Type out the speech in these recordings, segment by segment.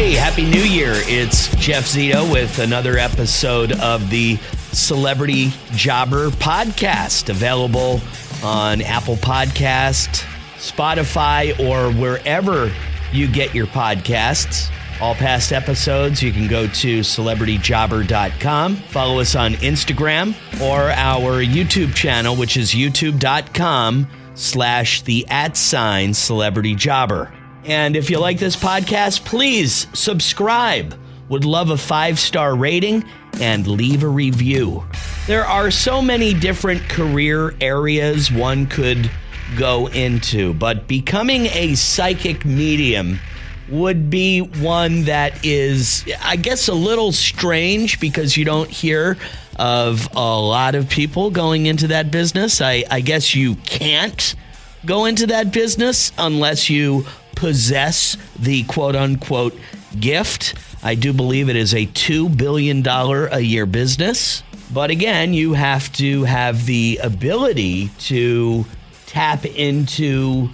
Hey, Happy New Year. It's Jeff Zito with another episode of the Celebrity Jobber podcast, available on Apple Podcast, Spotify, or wherever you get your podcasts. All past episodes, you can go to celebrityjobber.com. Follow us on Instagram or our YouTube channel, which is youtube.com/the@celebrityjobber. And if you like this podcast, please subscribe. Would love a 5-star rating and leave a review. There are so many different career areas one could go into, but becoming a psychic medium would be one that is, I guess, a little strange because you don't hear of a lot of people going into that business. I guess you can't go into that business unless you possess the quote-unquote gift. I do believe it is a $2 billion a year business. But again, you have to have the ability to tap into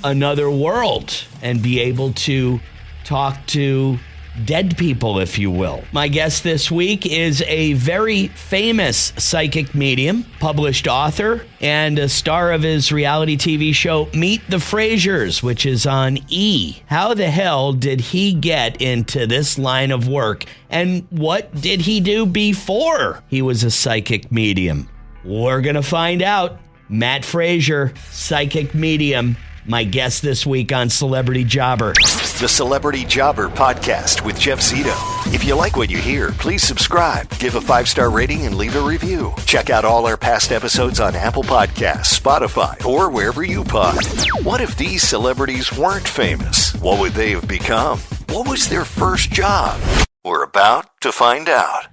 another world and be able to talk to dead people, if you will. My guest this week is a very famous psychic medium, published author, and a star of his reality TV show, Meet the Frasers, which is on E! How the hell did he get into this line of work? And what did he do before he was a psychic medium? We're going to find out. Matt Fraser, psychic medium, my guest this week on Celebrity Jobber. The Celebrity Jobber podcast with Jeff Zito. If you like what you hear, please subscribe, give a 5-star rating, and leave a review. Check out all our past episodes on Apple Podcasts, Spotify, or wherever you pod. What if these celebrities weren't famous? What would they have become? What was their first job? We're about to find out.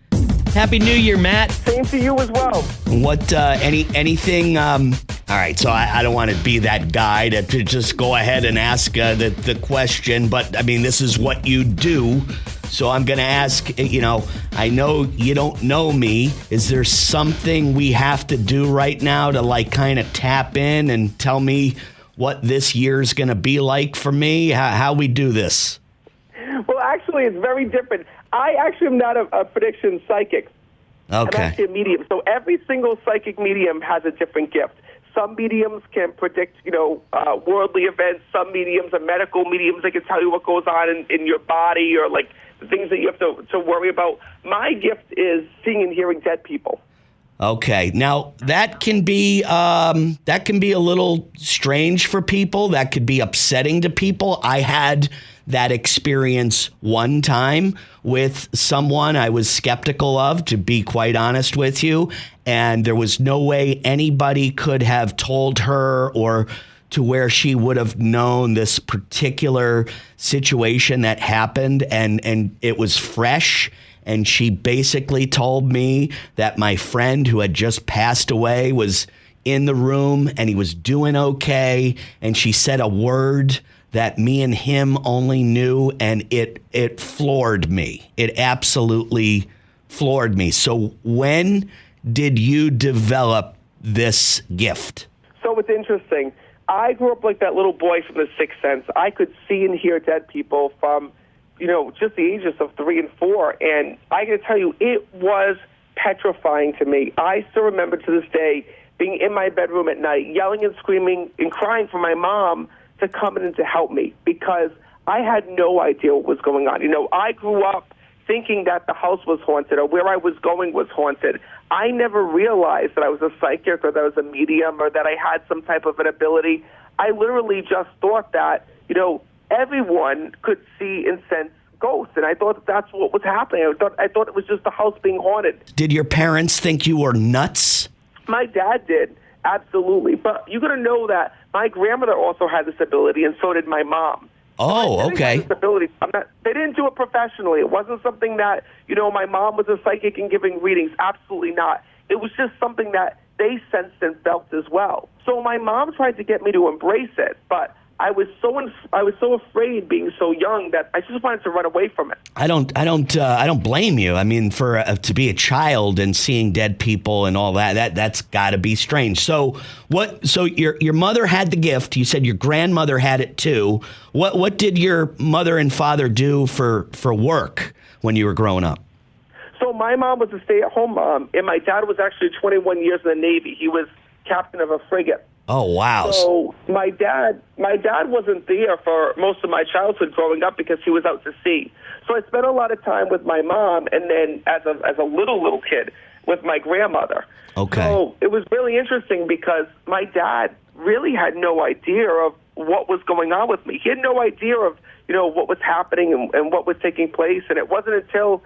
Happy New Year, Matt. Same to you as well. What, anything, all right, so I don't want to be that guy to just go ahead and ask the question, but I mean, this is what you do. So I'm going to ask, I know you don't know me. Is there something we have to do right now to like kind of tap in and tell me what this year's going to be like for me? How we do this? Well, actually, it's very different. I actually am not a prediction psychic. Okay. I'm actually a medium. So every single psychic medium has a different gift. Some mediums can predict, worldly events. Some mediums are medical mediums. They can tell you what goes on in your body or like the things that you have to worry about. My gift is seeing and hearing dead people. Okay. Now that can be a little strange for people. That could be upsetting to people. I had that experience one time with someone I was skeptical of, to be quite honest with you. And there was no way anybody could have told her or to where she would have known this particular situation that happened. And it was fresh. And she basically told me that my friend who had just passed away was in the room and he was doing okay. And she said a word that me and him only knew, and it floored me. It absolutely floored me. So when did you develop this gift? So it's interesting. I grew up like that little boy from The Sixth Sense. I could see and hear dead people from, just the ages of 3 and 4. And I got to tell you, it was petrifying to me. I still remember to this day being in my bedroom at night, yelling and screaming and crying for my mom to come in and to help me because I had no idea what was going on. I grew up thinking that the house was haunted or where I was going was haunted. I never realized that I was a psychic or that I was a medium or that I had some type of an ability. I literally just thought that, everyone could see and sense ghosts, and I thought that's what was happening. I thought it was just the house being haunted. Did your parents think you were nuts? My dad did. Absolutely. But you got to know that my grandmother also had this ability, and so did my mom. Oh, okay. This ability. They didn't do it professionally. It wasn't something that, my mom was a psychic and giving readings. Absolutely not. It was just something that they sensed and felt as well. So my mom tried to get me to embrace it, but I was so afraid being so young that I just wanted to run away from it. I don't blame you. I mean, for to be a child and seeing dead people and all that's got to be strange. So your mother had the gift. You said your grandmother had it too. What did your mother and father do for work when you were growing up? So my mom was a stay-at-home mom, and my dad was actually 21 years in the Navy. He was captain of a frigate. Oh, wow. So my dad wasn't there for most of my childhood growing up because he was out to sea. So I spent a lot of time with my mom, and then as a little kid with my grandmother. Okay. So it was really interesting because my dad really had no idea of what was going on with me. He had no idea of, what was happening and what was taking place. And it wasn't until,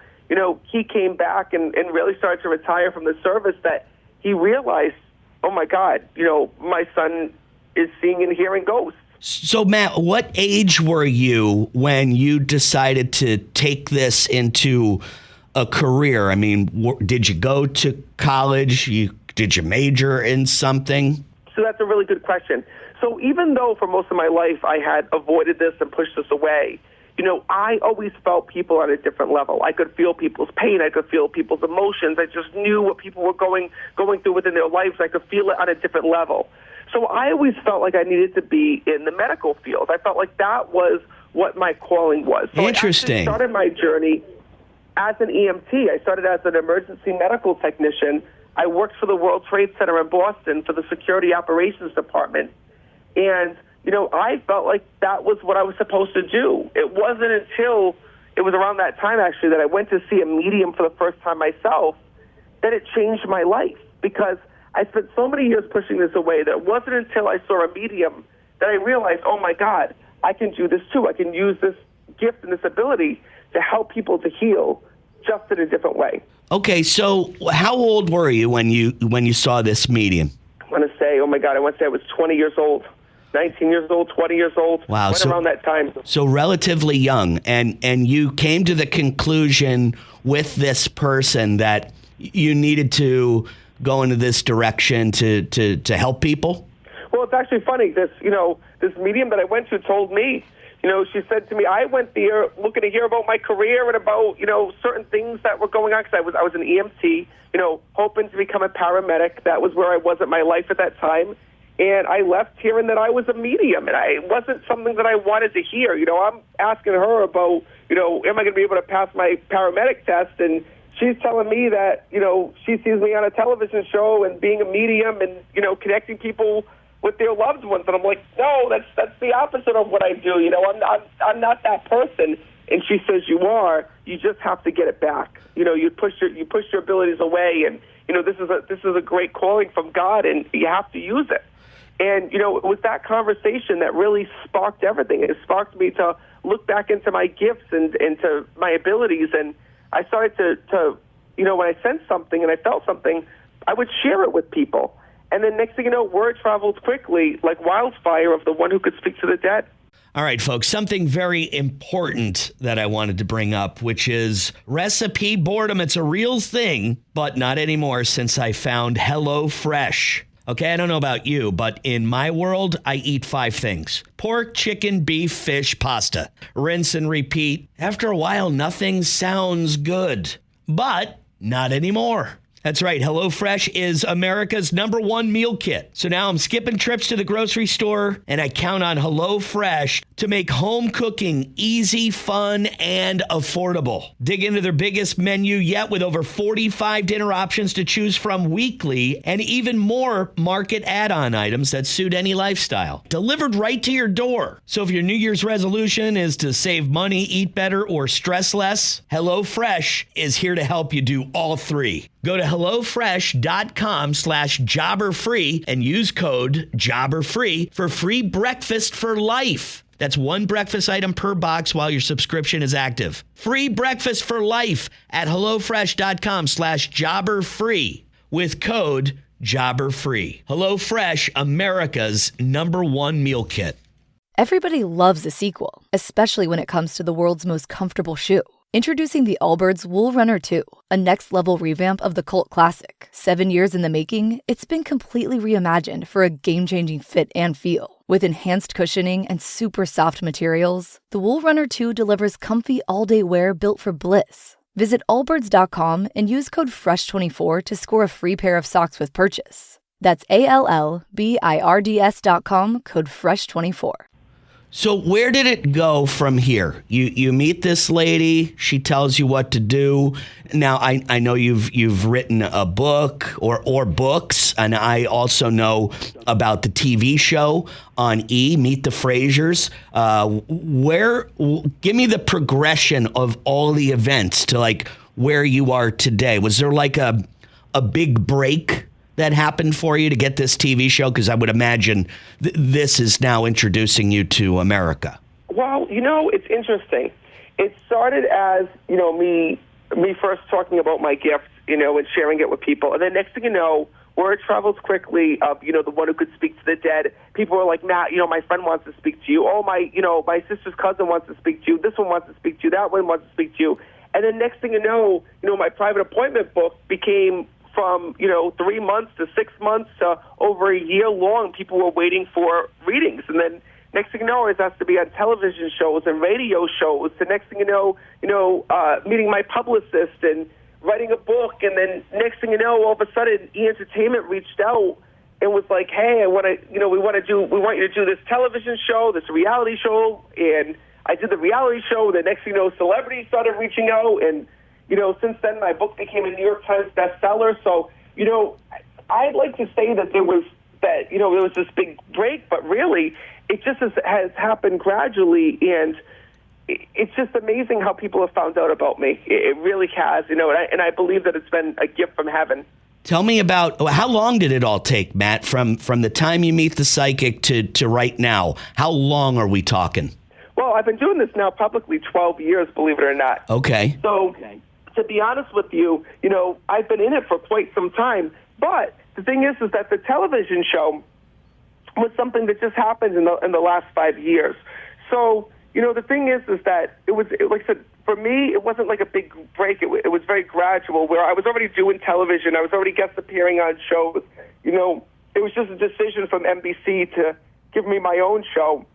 he came back and really started to retire from the service that he realized, oh my God, my son is seeing and hearing ghosts. So, Matt, what age were you when you decided to take this into a career? I mean, did you go to college? Did you major in something? So that's a really good question. So even though for most of my life I had avoided this and pushed this away, I always felt people on a different level. I could feel people's pain. I could feel people's emotions. I just knew what people were going through within their lives. I could feel it on a different level. So I always felt like I needed to be in the medical field. I felt like that was what my calling was. So Interesting. I started my journey as an EMT. I started as an emergency medical technician. I worked for the World Trade Center in Boston for the Security Operations Department. And I felt like that was what I was supposed to do. It wasn't until it was around that time, actually, that I went to see a medium for the first time myself that it changed my life, because I spent so many years pushing this away that it wasn't until I saw a medium that I realized, oh, my God, I can do this, too. I can use this gift and this ability to help people to heal just in a different way. Okay, so how old were you when you saw this medium? I want to say, I was 20 years old. 19 years old, 20 years old, wow, right around that time. So relatively young, and you came to the conclusion with this person that you needed to go into this direction to help people? Well, it's actually funny. This medium that I went to told me, she said to me, I went there looking to hear about my career and about, certain things that were going on, because I was an EMT, hoping to become a paramedic. That was where I was at my life at that time. And I left hearing that I was a medium, and it wasn't something that I wanted to hear. I'm asking her about, am I going to be able to pass my paramedic test? And she's telling me that, she sees me on a television show and being a medium and, connecting people with their loved ones. And I'm like, no, that's the opposite of what I do. I'm not that person. And she says, you are. You just have to get it back. You push your abilities away, and this is a great calling from God, and you have to use it. And, it was that conversation that really sparked everything. It sparked me to look back into my gifts and to my abilities. And I started to when I sensed something and I felt something, I would share it with people. And then next thing you know, word travels quickly like wildfire of the one who could speak to the dead. All right, folks, something very important that I wanted to bring up, which is recipe boredom. It's a real thing, but not anymore since I found HelloFresh. Okay, I don't know about you, but in my world, I eat 5 things: pork, chicken, beef, fish, pasta. Rinse and repeat. After a while, nothing sounds good, but not anymore. That's right. HelloFresh is America's #1 meal kit. So now I'm skipping trips to the grocery store, and I count on HelloFresh to make home cooking easy, fun, and affordable. Dig into their biggest menu yet with over 45 dinner options to choose from weekly, and even more market add-on items that suit any lifestyle. Delivered right to your door. So if your New Year's resolution is to save money, eat better, or stress less, HelloFresh is here to help you do all 3. Go to HelloFresh.com/jobberfree and use code JOBBERFREE for free breakfast for life. That's 1 breakfast item per box while your subscription is active. Free breakfast for life at HelloFresh.com/jobberfree with code JOBBERFRee. HelloFresh, America's #1 meal kit. Everybody loves a sequel, especially when it comes to the world's most comfortable shoe. Introducing the Allbirds Wool Runner 2, a next-level revamp of the cult classic. 7 years in the making, it's been completely reimagined for a game-changing fit and feel. With enhanced cushioning and super soft materials, the Wool Runner 2 delivers comfy all-day wear built for bliss. Visit allbirds.com and use code FRESH24 to score a free pair of socks with purchase. That's ALLBIRDS.com, code FRESH24. So where did it go from here? You meet this lady, she tells you what to do. Now I know you've written a book or books, and I also know about the TV show on E, Meet the Frasers. Give me the progression of all the events to like where you are today. Was there like a big break that happened for you to get this TV show? Because I would imagine this is now introducing you to America. Well, it's interesting. It started as, me first talking about my gift, and sharing it with people. And then next thing you know, word travels quickly of, the one who could speak to the dead. People are like, Matt, my friend wants to speak to you. Oh, my sister's cousin wants to speak to you. This one wants to speak to you. That one wants to speak to you. And then next thing you know, my private appointment book became from, 3 months to 6 months to over a year long. People were waiting for readings. And then next thing you know, it has to be on television shows and radio shows. The next thing you know, meeting my publicist and writing a book. And then next thing you know, all of a sudden, E! Entertainment reached out and was like, hey, we want you to do this television show, this reality show. And I did the reality show. The next thing you know, celebrities started reaching out. And since then, my book became a New York Times bestseller. So, I'd like to say that there was this big break, but really, it just has happened gradually, and it's just amazing how people have found out about me. It really has, and I believe that it's been a gift from heaven. Tell me about, how long did it all take, Matt, from the time you meet the psychic to right now? How long are we talking? Well, I've been doing this now publicly 12 years, believe it or not. Okay. So, to be honest with you, I've been in it for quite some time. But the thing is that the television show was something that just happened in the last 5 years. So, the thing is that like I said, for me, it wasn't like a big break. It was very gradual, where I was already doing television. I was already guest appearing on shows. It was just a decision from NBC to give me my own show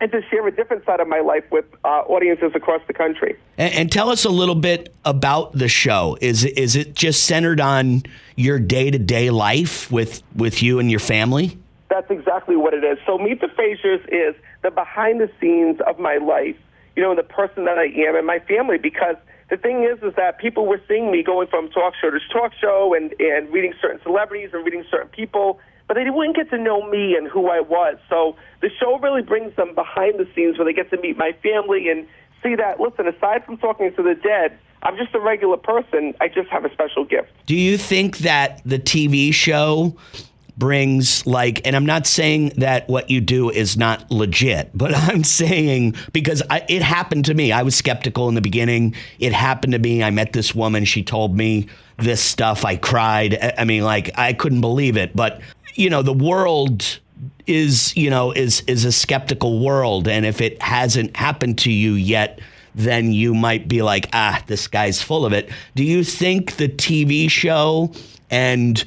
and to share a different side of my life with audiences across the country. And tell us a little bit about the show. Is it just centered on your day-to-day life with you and your family? That's exactly what it is. So Meet the Frasers is the behind-the-scenes of my life, the person that I am and my family, because the thing is that people were seeing me going from talk show to talk show and reading certain celebrities and reading certain people, but they wouldn't get to know me and who I was. So the show really brings them behind the scenes where they get to meet my family and see that, listen, aside from talking to the dead, I'm just a regular person. I just have a special gift. Do you think that the TV show brings and I'm not saying that what you do is not legit, but I'm saying because it happened to me. I was skeptical in the beginning. It happened to me. I met this woman. She told me this stuff. I cried. I mean, I couldn't believe it. But, the world is a skeptical world. And if it hasn't happened to you yet, then you might be like, this guy's full of it. Do you think the TV show and,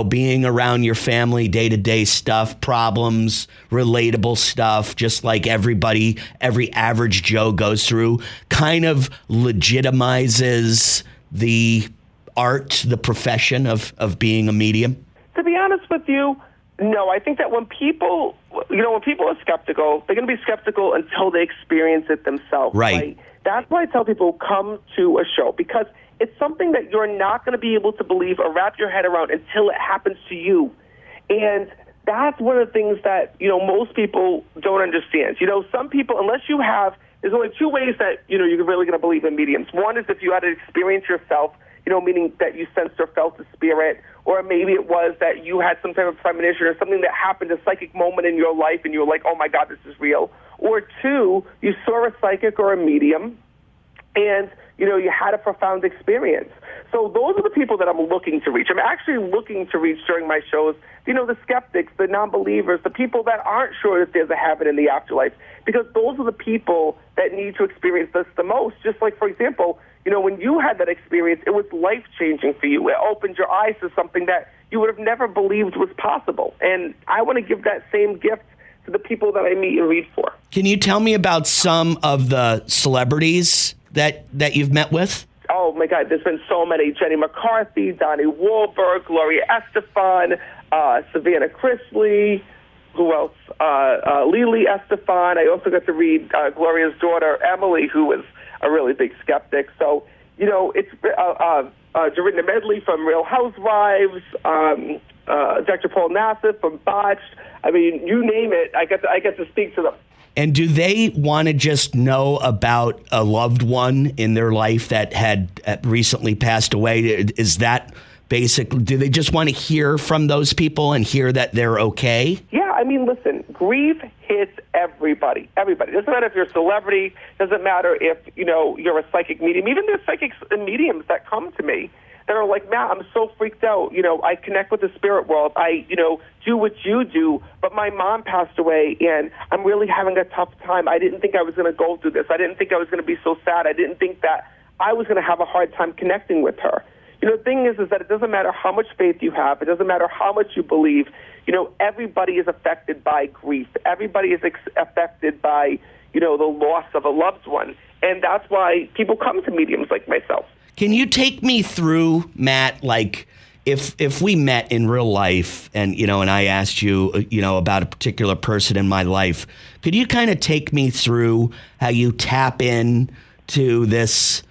being around your family, day-to-day stuff, problems, relatable stuff, just like every average Joe goes through, kind of legitimizes the art, the profession of being a medium? To be honest with you, no. I think that when people are skeptical, they're going to be skeptical until they experience it themselves. Right? That's why I tell people, come to a show, because it's something that you're not going to be able to believe or wrap your head around until it happens to you. And that's one of the things that, most people don't understand. Some people, unless you have, there's only two ways that, you're really going to believe in mediums. One is if you had to experience yourself, meaning that you sensed or felt a spirit, or maybe it was that you had some type of premonition or something that happened, a psychic moment in your life, and you were like, oh my God, this is real. Or two, you saw a psychic or a medium, and, you had a profound experience. So those are the people that I'm looking to reach. I'm actually looking to reach during my shows, the skeptics, the non-believers, the people that aren't sure that there's a heaven in the afterlife, because those are the people that need to experience this the most. Just like, for example, when you had that experience, it was life-changing for you. It opened your eyes to something that you would have never believed was possible. And I want to give that same gift to the people that I meet and read for. Can you tell me about some of the celebrities that you've met with? Oh, my God, there's been so many. Jenny McCarthy, Donnie Wahlberg, Gloria Estefan, Savannah Chrisley, who else? Lily Estefan. I also got to read Gloria's daughter, Emily, who was a really big skeptic. So, it's Dorinda Medley from Real Housewives, Dr. Paul Nassif from Botched. I mean, you name it, I get to speak to them. And do they want to just know about a loved one in their life that had recently passed away? Is that basically, do they just want to hear from those people and hear that they're okay? Yeah, I mean, listen, grief hits everybody. Everybody. Doesn't matter if you're a celebrity. Doesn't matter if, you're a psychic medium. Even there's psychics and mediums that come to me that are like, Matt, I'm so freaked out. I connect with the spirit world. I, do what you do. But my mom passed away, and I'm really having a tough time. I didn't think I was going to go through this. I didn't think I was going to be so sad. I didn't think that I was going to have a hard time connecting with her. The thing is that it doesn't matter how much faith you have. It doesn't matter how much you believe. Everybody is affected by grief. Everybody is affected by, the loss of a loved one. And that's why people come to mediums like myself. Can you take me through, Matt, like if we met in real life and, and I asked you, about a particular person in my life, could you kind of take me through how you tap in to this,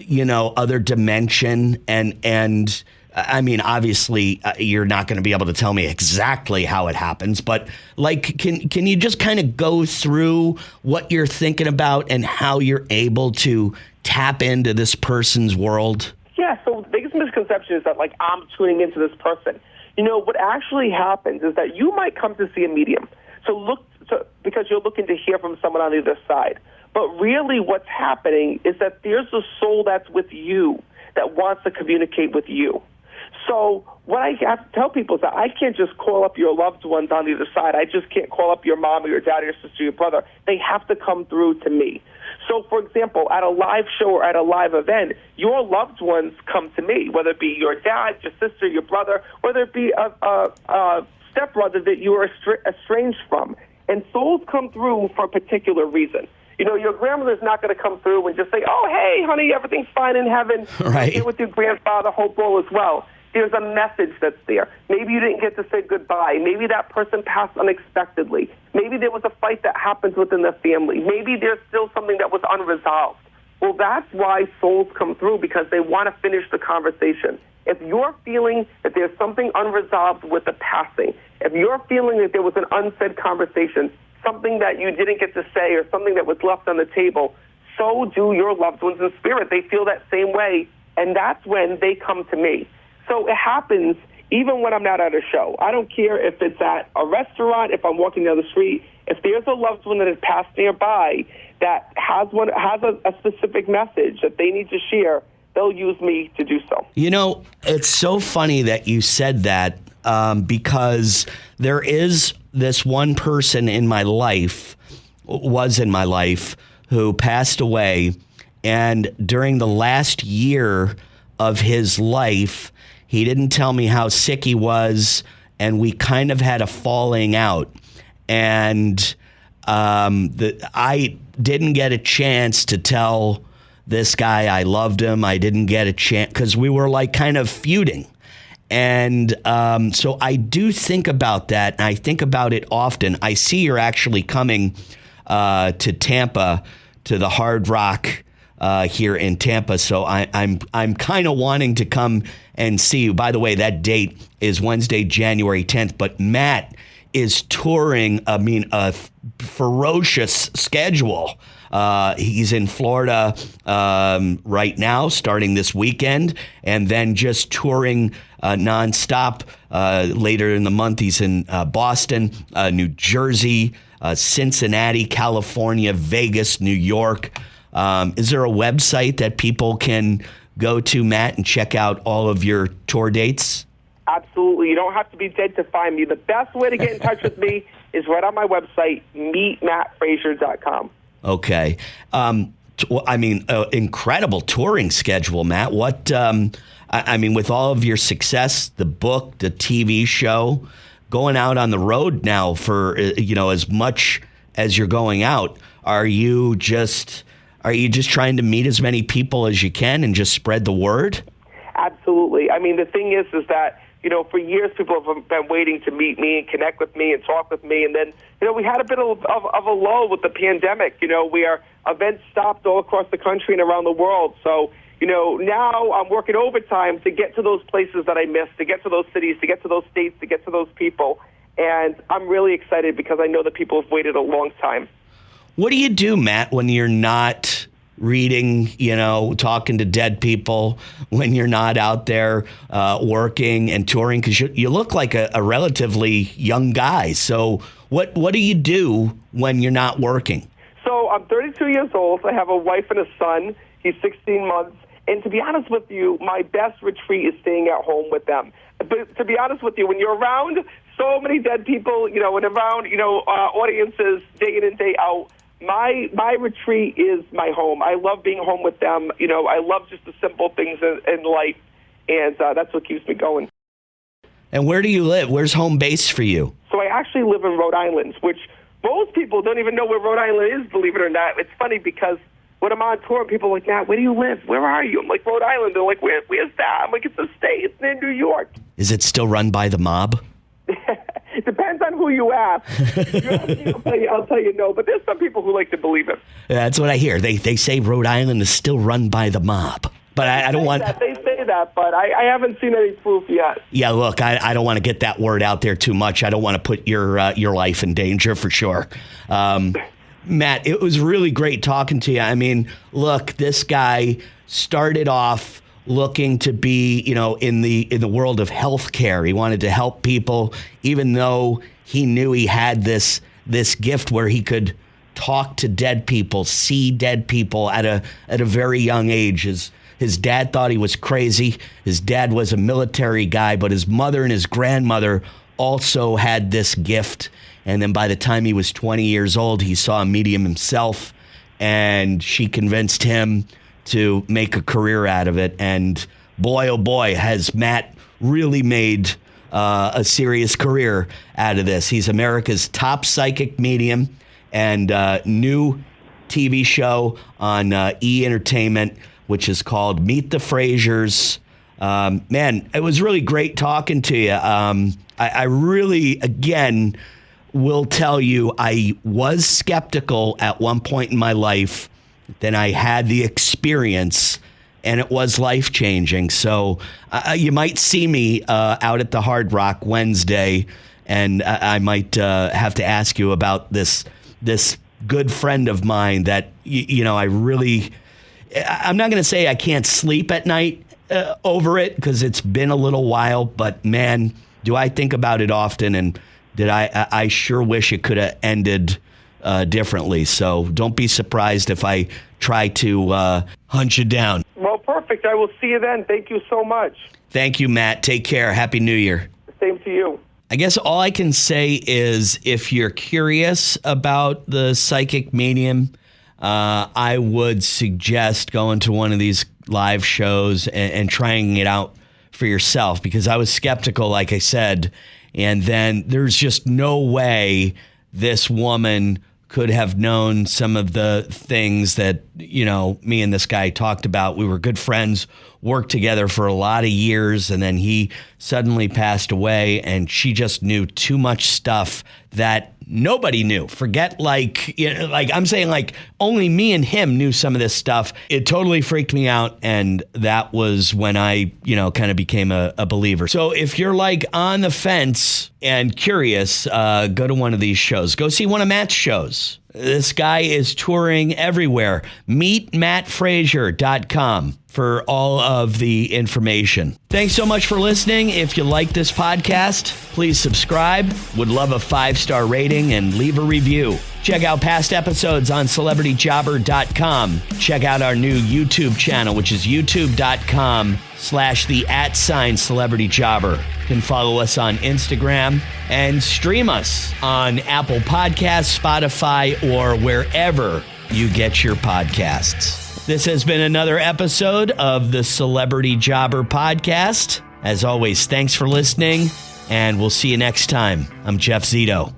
other dimension? And I mean, obviously, you're not going to be able to tell me exactly how it happens, but like, can you just kind of go through what you're thinking about and how you're able to tap into this person's world? Yeah, so the biggest misconception is that, like, I'm tuning into this person. What actually happens is that you might come to see a medium. Because you're looking to hear from someone on the other side. But really what's happening is that there's a soul that's with you that wants to communicate with you. So what I have to tell people is that I can't just call up your loved ones on the other side. I just can't call up your mom or your dad or your sister or your brother. They have to come through to me. So, for example, at a live show or at a live event, your loved ones come to me, whether it be your dad, your sister, your brother, whether it be a stepbrother that you are estranged from. And souls come through for a particular reason. Your grandmother's not going to come through and just say, oh, hey, honey, everything's fine in heaven. Right. Here with your grandfather, hope all is well. There's a message that's there. Maybe you didn't get to say goodbye. Maybe that person passed unexpectedly. Maybe there was a fight that happens within the family. Maybe there's still something that was unresolved. Well, that's why souls come through, because they want to finish the conversation. If you're feeling that there's something unresolved with the passing, if you're feeling that there was an unsaid conversation, something that you didn't get to say or something that was left on the table, so do your loved ones in spirit. They feel that same way, and that's when they come to me. So it happens even when I'm not at a show. I don't care if it's at a restaurant, if I'm walking down the street. If there's a loved one that has passed nearby that has a specific message that they need to share, they'll use me to do so. It's so funny that you said that because there is this one person in my life, who passed away. And during the last year of his life, he didn't tell me how sick he was, and we kind of had a falling out. And I didn't get a chance to tell this guy I loved him. I didn't get a chance because we were like kind of feuding. And so I do think about that, and I think about it often. I see you're actually coming to Tampa, to the Hard Rock here in Tampa. So I'm kind of wanting to come and see you. By the way, that date is Wednesday, January 10th. But Matt is touring, a ferocious schedule. He's in Florida right now, starting this weekend, and then just touring nonstop. Later in the month, he's in Boston, New Jersey, Cincinnati, California, Vegas, New York. Is there a website that people can go to, Matt, and check out all of your tour dates? Absolutely. You don't have to be dead to find me. The best way to get in touch with me is right on my website, meetmattfraser.com. Okay. Incredible touring schedule, Matt. What, with all of your success, the book, the TV show, going out on the road now for, as much as you're going out. Are you just trying to meet as many people as you can and just spread the word? Absolutely. I mean, the thing is that, for years people have been waiting to meet me and connect with me and talk with me. And then, we had a bit of a lull with the pandemic. Where events stopped all across the country and around the world. So, now I'm working overtime to get to those places that I missed, to get to those cities, to get to those states, to get to those people. And I'm really excited because I know that people have waited a long time. What do you do, Matt, when you're not reading, talking to dead people, when you're not out there working and touring? Because you look like a relatively young guy. So what do you do when you're not working? So I'm 32 years old. I have a wife and a son. He's 16 months. And to be honest with you, my best retreat is staying at home with them. But to be honest with you, when you're around so many dead people, and around, audiences day in and day out, my retreat is my home. I love being home with them. I love just the simple things in life, and that's what keeps me going. And where do you live? Where's home base for you? So I actually live in Rhode Island, which most people don't even know where Rhode Island is, believe it or not. It's funny because when I'm on tour, people are like, Matt, where do you live? Where are you? I'm like, Rhode Island. They're like, where's that? I'm like, it's a state. It's in New York. Is it still run by the mob? It depends on who you ask. I'll tell you no, but there's some people who like to believe it. That's what I hear. They say Rhode Island is still run by the mob. But I don't want... They say that, but I haven't seen any proof yet. Yeah, look, I don't want to get that word out there too much. I don't want to put your life in danger for sure. Matt, it was really great talking to you. I mean, look, this guy started off looking to be, in the world of healthcare. He wanted to help people, even though he knew he had this gift where he could talk to dead people, see dead people at a very young age. His dad thought he was crazy. His dad was a military guy, but his mother and his grandmother also had this gift. And then by the time he was 20 years old, he saw a medium himself, and she convinced him to make a career out of it. And boy, oh boy, has Matt really made a serious career out of this. He's America's top psychic medium, and new TV show on E! Entertainment, which is called Meet the Frasers. Man, it was really great talking to you. I really, again, will tell you I was skeptical at one point in my life. Then I had the experience, and it was life-changing. So you might see me out at the Hard Rock Wednesday, and I might have to ask you about this good friend of mine that, I'm not going to say I can't sleep at night over it, because it's been a little while, but man, do I think about it often, and I sure wish it could have ended differently. So don't be surprised if I try to hunt you down. Well, perfect. I will see you then. Thank you so much. Thank you, Matt. Take care. Happy New Year. Same to you. I guess all I can say is if you're curious about the psychic medium, I would suggest going to one of these live shows and trying it out for yourself, because I was skeptical, like I said, and then there's just no way this woman could have known some of the things that, me and this guy talked about. We were good friends, worked together for a lot of years, and then he suddenly passed away, and she just knew too much stuff that nobody knew. Forget like I'm saying, like only me and him knew some of this stuff. It totally freaked me out, and that was when I, kind of became a believer. So if you're like on the fence and curious, go to one of these shows. Go see one of Matt's shows. This guy is touring everywhere. MeetMattFraser.com for all of the information. Thanks so much for listening. If you like this podcast, please subscribe. Would love a 5-star rating and leave a review. Check out past episodes on CelebrityJobber.com. Check out our new YouTube channel, which is youtube.com/the@CelebrityJobber. You can follow us on Instagram and stream us on Apple Podcasts, Spotify, or wherever you get your podcasts. This has been another episode of the Celebrity Jobber Podcast. As always, thanks for listening, And we'll see you next time. I'm Jeff Zito.